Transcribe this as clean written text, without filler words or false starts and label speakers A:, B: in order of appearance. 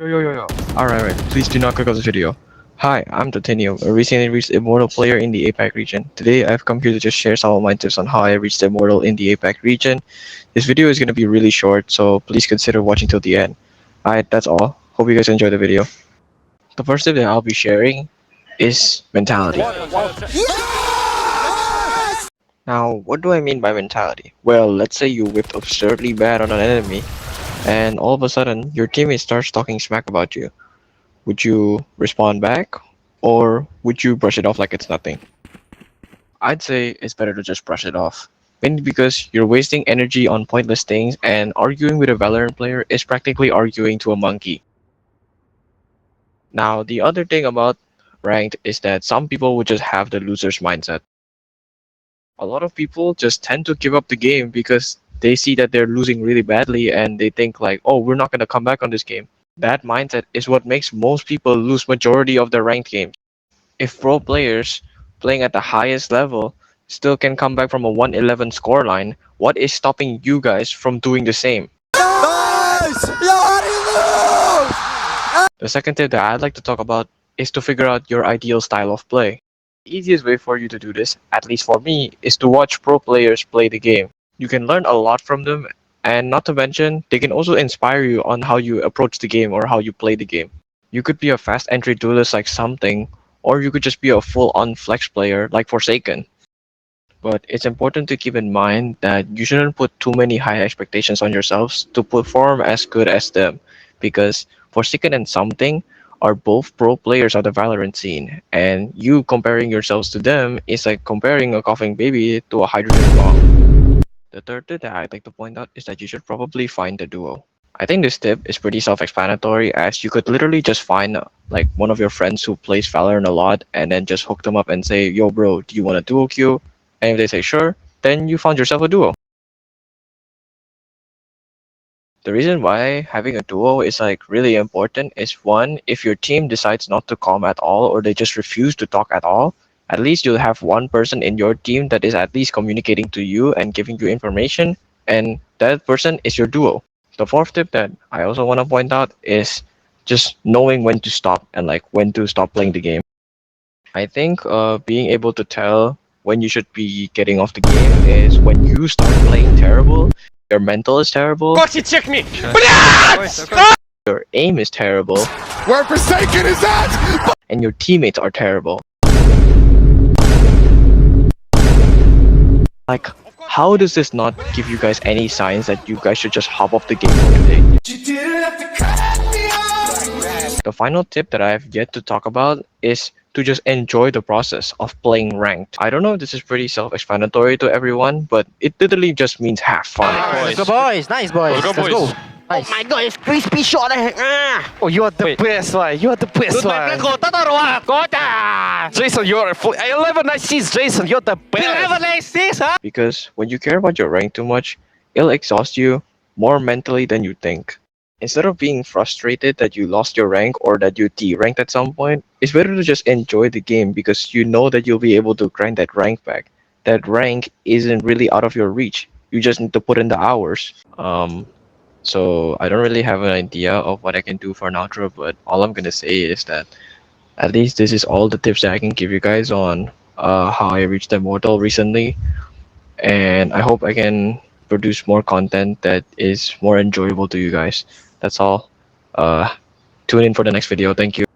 A: Yo. Alright. Please do not click on this video. Hi, I'm Titanium, a recently reached Immortal player in the APAC region. Today, I've come here to just share some of my tips on how I reached Immortal in the APAC region. This video is going to be really short, so please consider watching till the end. Alright, that's all. Hope you guys enjoy the video. The first tip that I'll be sharing is mentality. Now, what do I mean by mentality? Well, let's say you whipped absurdly bad on an enemy, and all of a sudden, your teammate starts talking smack about you. Would you respond back, or would you brush it off like it's nothing? I'd say it's better to just brush it off. Mainly because you're wasting energy on pointless things, and arguing with a Valorant player is practically arguing to a monkey. Now, the other thing about ranked is that some people would just have the loser's mindset. A lot of people just tend to give up the game because they see that they're losing really badly and they think like, oh, we're not going to come back on this game. That mindset is what makes most people lose majority of their ranked games. If pro players playing at the highest level still can come back from a 111 scoreline, what is stopping you guys from doing the same?
B: Nice! Yo, how do you lose?
A: The second tip that I'd like to talk about is to figure out your ideal style of play. The easiest way for you to do this, at least for me, is to watch pro players play the game. You can learn a lot from them, and not to mention, they can also inspire you on how you approach the game or how you play the game. You could be a fast entry duelist like Something, or you could just be a full-on flex player like Forsaken. But it's important to keep in mind that you shouldn't put too many high expectations on yourselves to perform as good as them, because Forsaken and Something are both pro players of the Valorant scene, and you comparing yourselves to them is like comparing a coughing baby to a hydrogen bomb. The third tip that I'd like to point out is that you should probably find a duo. I think this tip is pretty self-explanatory, as you could literally just find like one of your friends who plays Valorant a lot and then just hook them up and say, yo bro, do you want a duo queue? And if they say sure, then you found yourself a duo. The reason why having a duo is like really important is, one, if your team decides not to calm at all or they just refuse to talk at all, at least you'll have one person in your team that is at least communicating to you and giving you information, and that person is your duo. The fourth tip that I also want to point out is just knowing when to stop and like when to stop playing the game. I think being able to tell when you should be getting off the game is when you start playing terrible, your mental is terrible,
B: Check me!
A: your aim is terrible,
B: Where Forsaken is at!
A: and your teammates are terrible. Like, how does this not give you guys any signs that you guys should just hop off the game for today? The final tip that I have yet to talk about is to just enjoy the process of playing ranked. I don't know if this is pretty self-explanatory to everyone, but it literally just means have fun.
C: Let's go, boys. Nice, boys. Let's go. Nice.
D: Oh my god, it's crispy shot eh.
C: Oh, you are the best one. You are the best one. Jason, you're 11 assists, Jason. You're the best.
D: 11 assists, huh?
A: Because when you care about your rank too much, it'll exhaust you more mentally than you think. Instead of being frustrated that you lost your rank or that you de-ranked at some point, it's better to just enjoy the game because you know that you'll be able to grind that rank back. That rank isn't really out of your reach. You just need to put in the hours. So I don't really have an idea of what I can do for an outro, but all I'm gonna say is that at least this is all the tips that I can give you guys on how I reached Immortal recently, and I hope I can produce more content that is more enjoyable to you guys. That's all. Tune in for the next video. Thank you.